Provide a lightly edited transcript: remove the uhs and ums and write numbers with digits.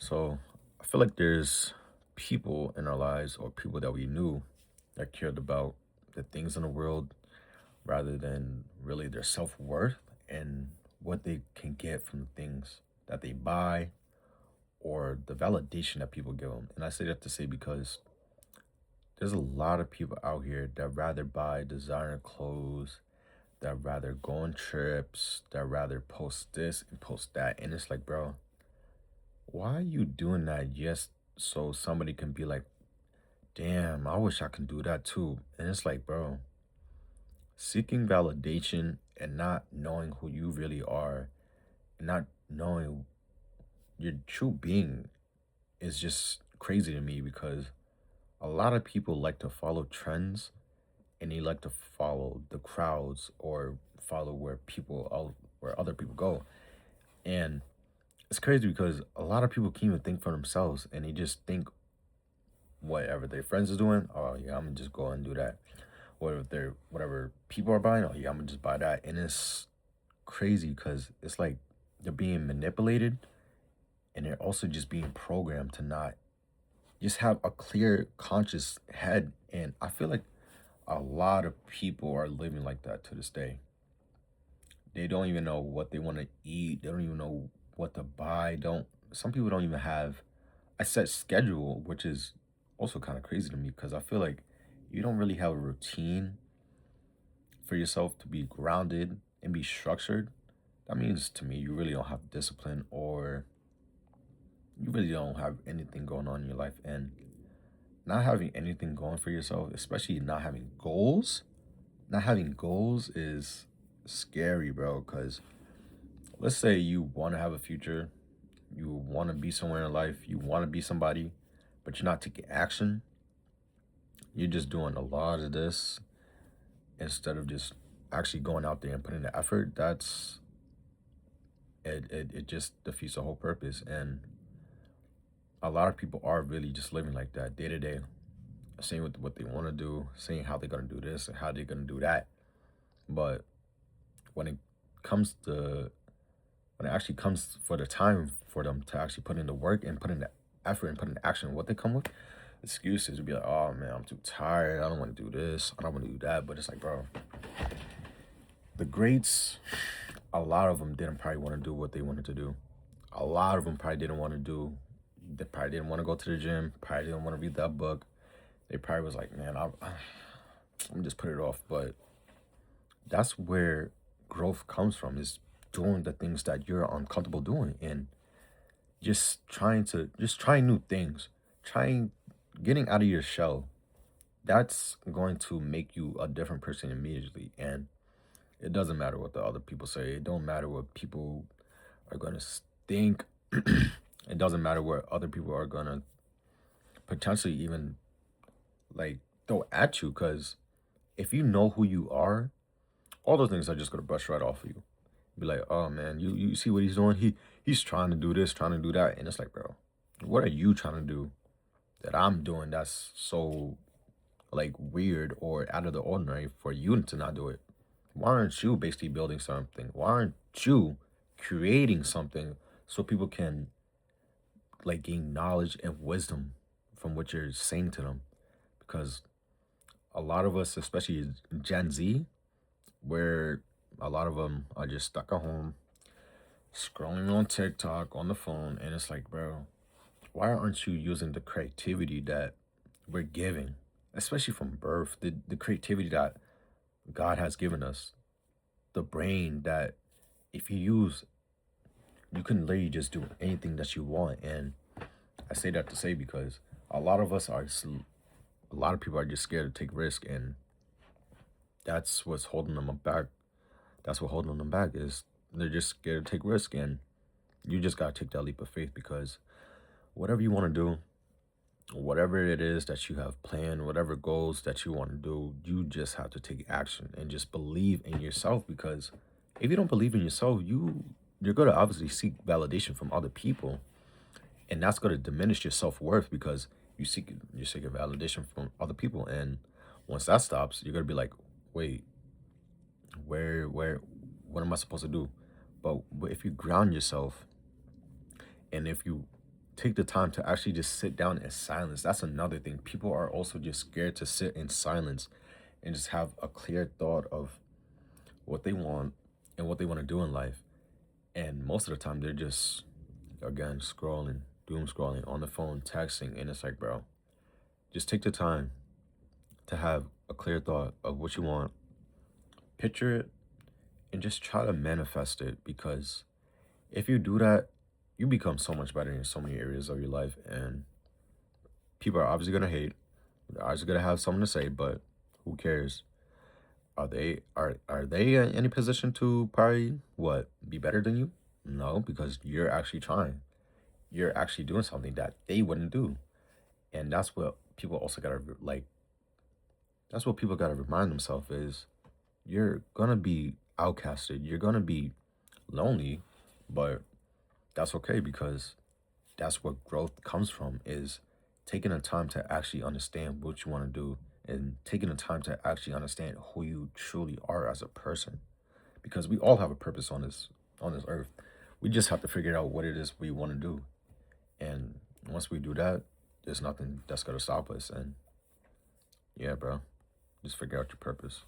So I feel like there's people in our lives or people that we knew that cared about the things in the world rather than really their self worth and what they can get from the things that they buy or the validation that people give them. And I say that to say because there's a lot of people out here that rather buy designer clothes, that rather go on trips, that rather post this and post that. And it's like, bro, why are you doing that just so somebody can be like, damn, I wish I can do that too? And it's like, bro, seeking validation and not knowing who you really are and not knowing your true being is just crazy to me because a lot of people like to follow trends and they like to follow the crowds or follow where other people go. And it's crazy because a lot of people can't even think for themselves and they just think whatever their friends is doing, oh yeah, I'm gonna just go and do that. Whatever people are buying, oh yeah, I'm gonna just buy that. And it's crazy because it's like they're being manipulated and they're also just being programmed to not just have a clear conscious head. And I feel like a lot of people are living like that to this day. They don't even know what they want to eat. They don't even know what to buy. Don't Some people don't even have a set schedule, which is also kind of crazy to me because I feel like you don't really have a routine for yourself to be grounded and be structured. That means to me you really don't have discipline or you really don't have anything going on in your life. And not having anything going for yourself, especially not having goals is scary, bro. Because let's say you want to have a future, you want to be somewhere in life, you want to be somebody, but you're not taking action. You're just doing a lot of this instead of just actually going out there and putting the effort. It just defeats the whole purpose. And a lot of people are really just living like that day to day, saying what they want to do, saying how they're gonna do this and how they're gonna do that. But when it comes to when it actually comes for the time for them to actually put in the work and put in the effort and put in the action, what they come with excuses would be like, oh man, I'm too tired. I don't want to do this. I don't want to do that. But it's like, bro, the greats, a lot of them didn't probably want to do what they wanted to do. A lot of them probably didn't want to do. They probably didn't want to go to the gym. Probably didn't want to read that book. They probably was like, man, I'm just put it off. But that's where growth comes from is doing the things that you're uncomfortable doing and just trying new things, trying getting out of your shell. That's going to make you a different person immediately. And it doesn't matter what the other people say. It don't matter what people are gonna think. It doesn't matter what other people are gonna potentially even like throw at you. Cause if you know who you are, all those things are just gonna brush right off of you. Be like, oh man, you see what he's doing? He's trying to do this, trying to do that. And it's like, bro, what are you trying to do that I'm doing that's so like weird or out of the ordinary for you to not do it? Why aren't you basically building something? Why aren't you creating something so people can like gain knowledge and wisdom from what you're saying to them? Because a lot of us, especially Gen Z, where a lot of them are just stuck at home scrolling on TikTok on the phone, and it's like, bro, why aren't you using the creativity that we're giving, especially from birth, the creativity that God has given us, the brain that if you use, you can literally just do anything that you want. And I say that to say because a lot of us are, a lot of people are just scared to take risk, and that's what's holding them back. That's what holding them back is they're just scared to take risk, and you just gotta take that leap of faith because whatever you want to do, whatever it is that you have planned, whatever goals that you want to do, you just have to take action and just believe in yourself because if you don't believe in yourself, you're going to obviously seek validation from other people and that's going to diminish your self-worth because you're seeking validation from other people and once that stops, you're going to be like, "Wait, where what am I supposed to do?" But if you ground yourself and if you take the time to actually just sit down in silence. That's another thing. People are also just scared to sit in silence and just have a clear thought of what they want and what they want to do in life. And most of the time, they're just, again, scrolling, doom scrolling on the phone, texting. And it's like, bro, just take the time to have a clear thought of what you want, picture it, and just try to manifest it. Because if you do that, you become so much better in so many areas of your life. And people are obviously going to hate, they're obviously going to have something to say, but who cares? Are they in any position to probably what be better than you? No, because you're actually trying. You're actually doing something that they wouldn't do, and that's what people also gotta like. That's what people gotta remind themselves is you're gonna be outcasted. You're gonna be lonely, but that's okay because that's what growth comes from is taking the time to actually understand what you want to do and taking the time to actually understand who you truly are as a person because we all have a purpose on this earth. We just have to figure out what it is we want to do. And once we do that, there's nothing that's going to stop us. And yeah, bro, just figure out your purpose.